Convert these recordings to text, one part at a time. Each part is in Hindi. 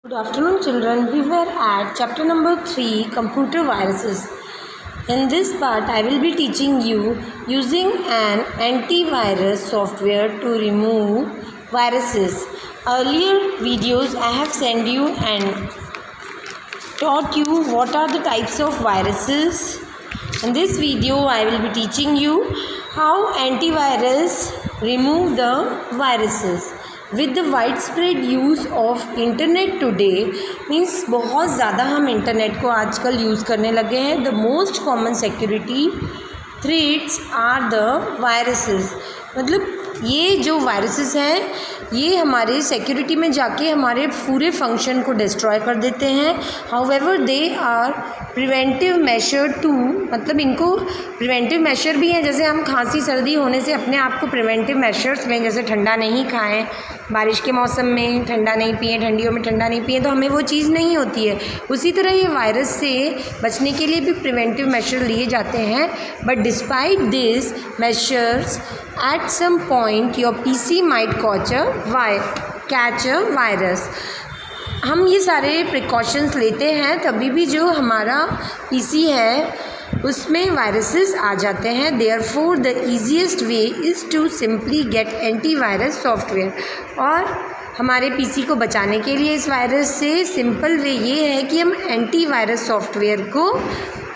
Good afternoon, children. We were at chapter number 3, computer viruses. In this part, I will be teaching you using an antivirus software to remove viruses. Earlier videos I have sent you and taught you what are the types of viruses. In this video, I will be teaching you how antivirus remove the viruses. With the widespread use of internet today means बहुत ज़्यादा हम इंटरनेट को आजकल यूज़ करने लगे हैं. The most common security threats are the viruses. मतलब ये जो वायरसेस हैं ये हमारे सिक्योरिटी में जाके हमारे पूरे फंक्शन को डिस्ट्रॉय कर देते हैं. However they are preventive measure too, मतलब इनको प्रिवेंटिव मेशर भी हैं. जैसे हम खांसी सर्दी होने से अपने आप को प्रिवेंटिव मेशर्स लें, जैसे ठंडा नहीं खाएं, बारिश के मौसम में ठंडा नहीं पिए, ठंडियों में ठंडा नहीं पिए, तो हमें वो चीज़ नहीं होती है. उसी तरह ये वायरस से बचने के लिए भी प्रिवेंटिव मेशर लिए जाते हैं. But despite this measures at some point your PC might catch a virus. हम ये सारे प्रिकॉशंस लेते हैं तभी भी जो हमारा पीसी है उसमें वायरसेस आ जाते हैं. Therefore the easiest way is to simply get antivirus software. और हमारे पीसी को बचाने के लिए इस वायरस से सिंपल वे ये है कि हम एंटीवायरस सॉफ्टवेयर को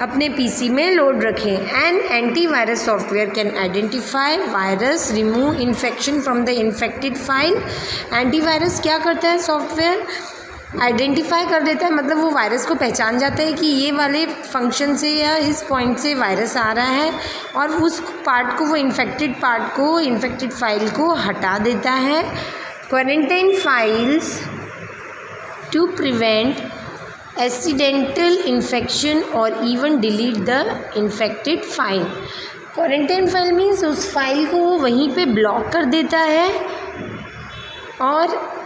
अपने पीसी में लोड रखें. And antivirus software can identify virus, remove infection from the infected file. Antivirus क्या करता है? सॉफ्टवेयर आइडेंटिफाई कर देता है, मतलब वो वायरस को पहचान जाता है कि ये वाले फंक्शन से या इस पॉइंट से वायरस आ रहा है, और उस पार्ट को, वो इन्फेक्टेड पार्ट को, इन्फेक्टेड फाइल को हटा देता है. Quarantine files to prevent accidental infection और even delete the infected file. Quarantine file means उस फाइल को वो वहीं पे ब्लॉक कर देता है और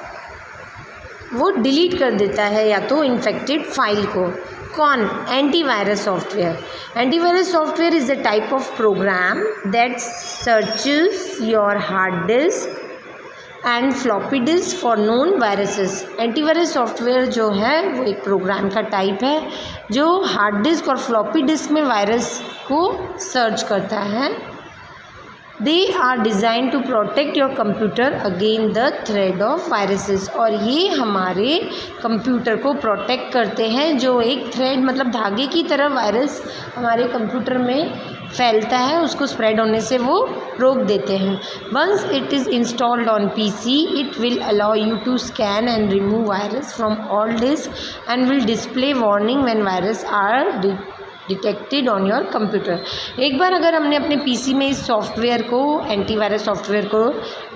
वो डिलीट कर देता है या तो इन्फेक्टेड फाइल को. कौन? Antivirus software. Antivirus software is the type of program that searches your hard disk and floppy disk for known viruses. Antivirus software जो है वो एक प्रोग्राम का टाइप है जो हार्ड डिस्क और फ्लॉपी डिस्क में वायरस को सर्च करता है. They are designed to protect your computer again the threat of viruses. और ये हमारे कंप्यूटर को प्रोटेक्ट करते हैं. जो एक थ्रेड, मतलब धागे की तरह वायरस हमारे कंप्यूटर में फैलता है, उसको स्प्रेड होने से वो रोक देते हैं. Once it is installed on PC it will allow you to scan and remove virus from all disk and will display warning when virus are detected on your computer. एक बार अगर हमने अपने पीसी में इस सॉफ्टवेयर को, एंटीवायरस सॉफ्टवेयर को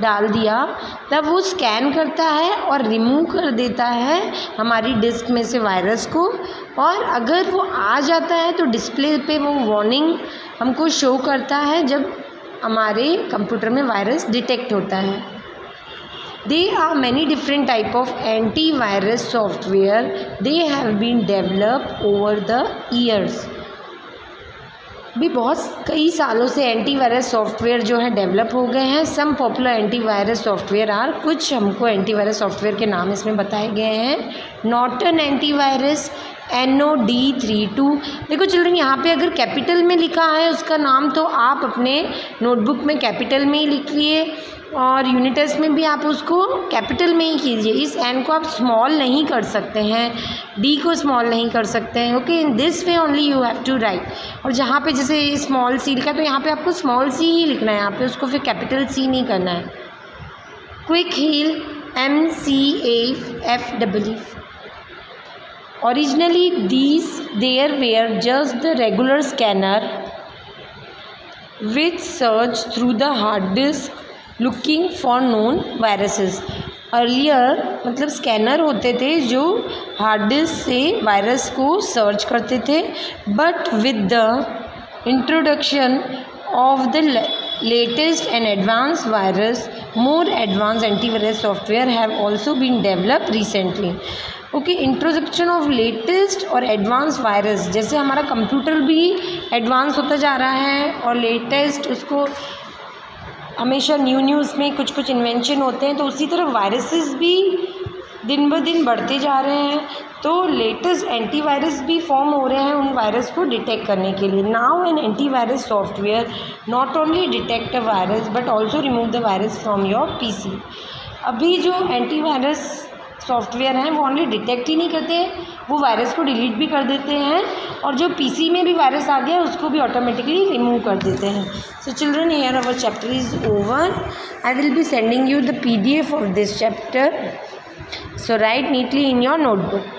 डाल दिया, तब वो स्कैन करता है और रिमूव कर देता है हमारी डिस्क में से वायरस को. और अगर वो आ जाता है तो डिस्प्ले पे वो वार्निंग हमको शो करता है जब हमारे कंप्यूटर में वायरस डिटेक्ट होता है. There are many different type of antivirus software. They have been developed over the years. भी बहुत कई सालों से एंटीवायरस सॉफ्टवेयर जो है डेवलप हो गए हैं. Some popular antivirus software are, कुछ हमको एंटीवायरस सॉफ्टवेयर के नाम इसमें बताए गए हैं. Norton antivirus, NOD32. देखो चिल्ड्रन, यहाँ पे अगर कैपिटल में लिखा है उसका नाम तो आप अपने नोटबुक में कैपिटल में ही लिखिए और यूनिट टेस्ट में भी आप उसको कैपिटल में ही कीजिए. इस एन को आप स्मॉल नहीं कर सकते हैं, डी को स्मॉल नहीं कर सकते हैं. Okay, in this way only you have to write. और जहाँ पे जैसे स्मॉल सी लिखा है तो यहाँ पे आपको स्मॉल सी ही लिखना है, यहाँ पे उसको फिर कैपिटल सी नहीं करना है. Quick Heal, MCAFEE. Originally there were just the regular scanner which searched through the hard disk looking for known viruses. Earlier मतलब स्कैनर होते थे जो हार्ड डिस्क से वायरस को सर्च करते थे. But with the introduction of the latest and advance virus, more advance antivirus software have also been developed recently. Okay, introduction of latest और एडवांस वायरस, जैसे हमारा कंप्यूटर भी एडवांस होता जा रहा है और लेटेस्ट, उसको हमेशा न्यू उसमें कुछ कुछ इन्वेंशन होते हैं, तो उसी तरह वायरसेस भी दिन ब दिन बढ़ते जा रहे हैं, तो लेटेस्ट एंटीवायरस भी फॉर्म हो रहे हैं उन वायरस को डिटेक्ट करने के लिए. Now an antivirus software not only detect a virus but also remove the virus from your PC. अभी जो एंटीवायरस सॉफ्टवेयर हैं वो ओनली डिटेक्ट ही नहीं करते, वो वायरस को डिलीट भी कर देते हैं, और जो पीसी में भी वायरस आ गया उसको भी ऑटोमेटिकली रिमूव कर देते हैं. So children, here our chapter is over. I will be sending you the PDF of this chapter. So write neatly in your notebook.